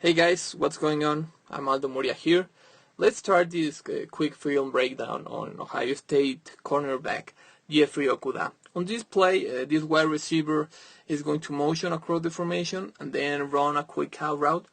Hey guys, what's going on? I'm Aldo Murià here. Let's start this quick film breakdown on Ohio State cornerback Jeffrey Okudah. On this play, this wide receiver is going to motion across the formation and then run a quick out route.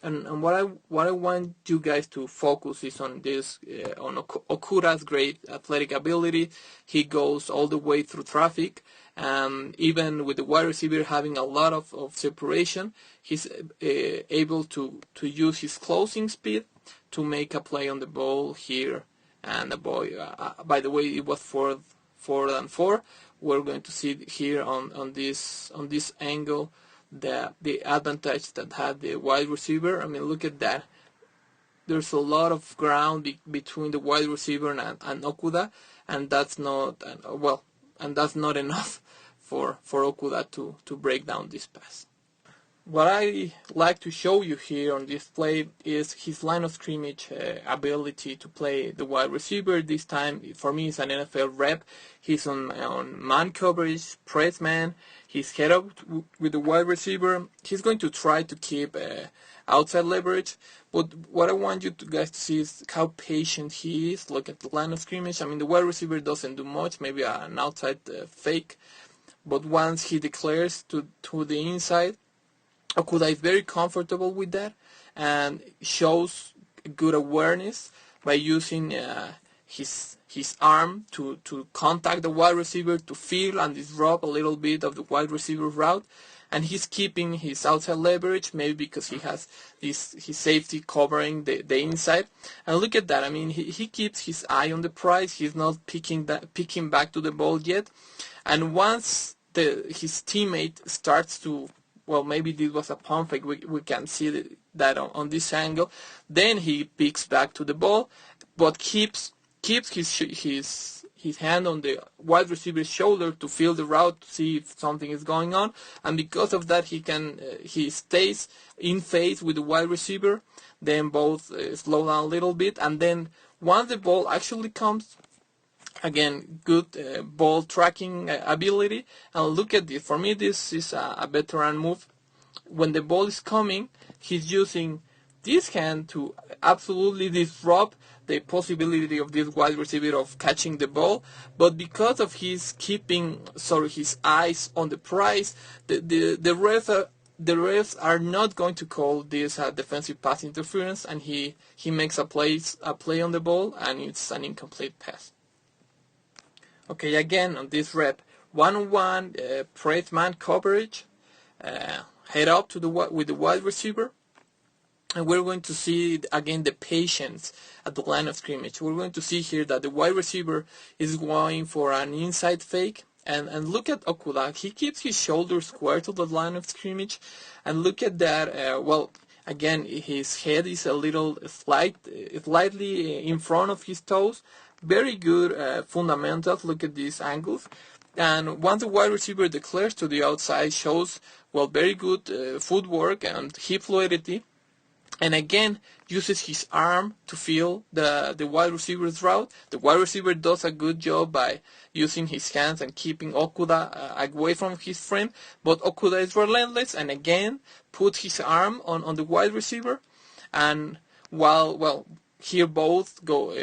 And what I want you guys to focus is on this on Okudah's great athletic ability. He goes all the way through traffic. Even with the wide receiver having a lot of separation, he's able to use his closing speed to make a play on the ball here. And the boy, by the way, it was 4th-and-4. We're going to see here on this angle the advantage that had the wide receiver. I mean, look at that. There's a lot of ground between the wide receiver and Okudah, and that's not enough for Okudah to break down this pass. What I like to show you here on this play is his line of scrimmage ability to play the wide receiver. This time, for me, it's an NFL rep. He's on man coverage, press man. He's head up with the wide receiver. He's going to try to keep outside leverage. But what I want you guys to see is how patient he is. Look at the line of scrimmage. I mean, the wide receiver doesn't do much, maybe an outside fake. But once he declares to the inside, Okudah is very comfortable with that and shows good awareness by using his arm to contact the wide receiver, to feel and disrupt a little bit of the wide receiver route. And he's keeping his outside leverage, maybe because he has his safety covering the inside. And look at that. I mean, he keeps his eye on the prize. He's not picking back to the ball yet. And once his teammate starts to, well, maybe this was a pump fake. We can see that on this angle. Then he picks back to the ball, but keeps his hand on the wide receiver's shoulder to feel the route, to see if something is going on. And because of that, he stays in phase with the wide receiver. Then both slow down a little bit, and then once the ball actually comes, again, good ball tracking ability. And look at this. For me, this is a veteran move. When the ball is coming, he's using this hand to absolutely disrupt the possibility of this wide receiver of catching the ball. But because of his keeping his eyes on the prize, the refs are not going to call this defensive pass interference, and he makes a play on the ball, and it's an incomplete pass. Okay, again on this rep, 1-on-1 press man coverage, head up with the wide receiver, and we're going to see again the patience at the line of scrimmage. We're going to see here that the wide receiver is going for an inside fake, and look at Okudah. He keeps his shoulder square to the line of scrimmage, and look at that. Well, again, his head is a little slightly in front of his toes. Very good fundamentals. Look at these angles. And once the wide receiver declares to the outside, shows, well, very good footwork and hip fluidity. And again, uses his arm to feel the wide receiver's route. The wide receiver does a good job by using his hands and keeping Okudah away from his frame. But Okudah is relentless and again puts his arm on the wide receiver. And here both go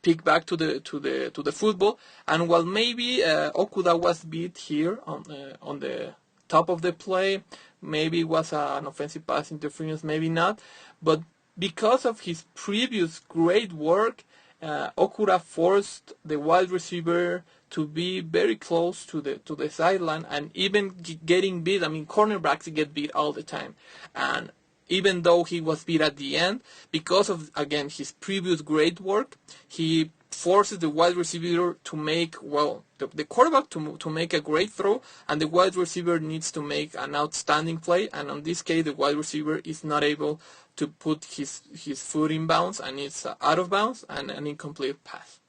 pick back to the football. And while maybe Okudah was beat here on the top of the play, maybe it was an offensive pass interference, maybe not. But because of his previous great work, Okudah forced the wide receiver to be very close to the sideline, and even getting beat. I mean, cornerbacks get beat all the time. And even though he was beat at the end, because of, again, his previous great work, he forces the wide receiver to make, the quarterback to make a great throw, and the wide receiver needs to make an outstanding play. And in this case, the wide receiver is not able to put his foot in bounds, and it's out of bounds and an incomplete pass.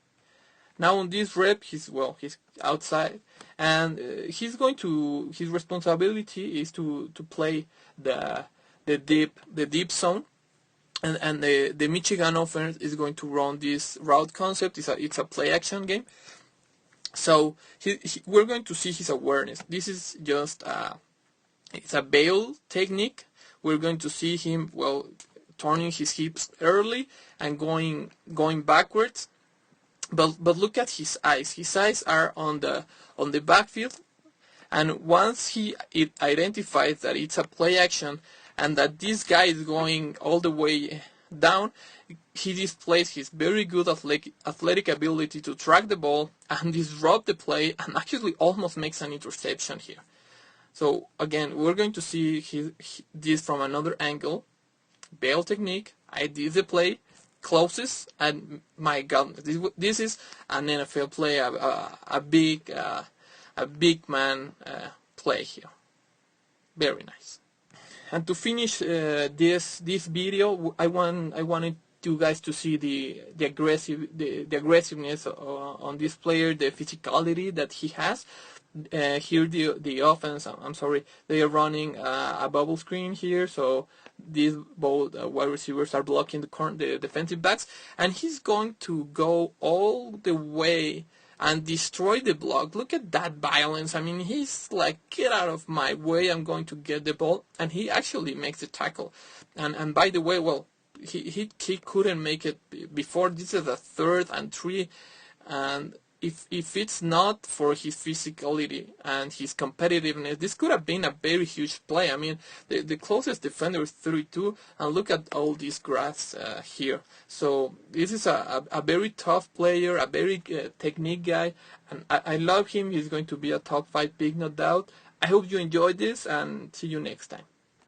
Now on this rep, he's outside, and his responsibility is to play the deep zone. And the Michigan offense is going to run this route concept. It's a play action game. So we're going to see his awareness. This is just it's a bail technique we're going to see him, well, turning his hips early and going backwards. But look at his eyes. His eyes are on the backfield, and once it identifies that it's a play action and that this guy is going all the way down, he displays his very good athletic ability to track the ball and disrupt the play, and actually almost makes an interception here. So again, we're going to see this from another angle. Bail technique. I did the play, closes, and my God, this is an NFL play, a big man play here. Very nice. And to finish this video, I wanted you guys to see the aggressiveness on this player, the physicality that he has. Here the offense, I'm sorry, they are running a bubble screen here, so these both wide receivers are blocking the defensive backs, and he's going to go all the way and destroy the block. Look at that violence. I mean, he's like, get out of my way, I'm going to get the ball, and he actually makes the tackle. And by the way, well, he couldn't make it before. This is a 3rd and 3, and if it's not for his physicality and his competitiveness, this could have been a very huge play. I mean, the closest defender is 32, and look at all these graphs here. So this is a very tough player, a very technique guy, and I love him. He's going to be a top 5 pick, no doubt. I hope you enjoyed this, and see you next time.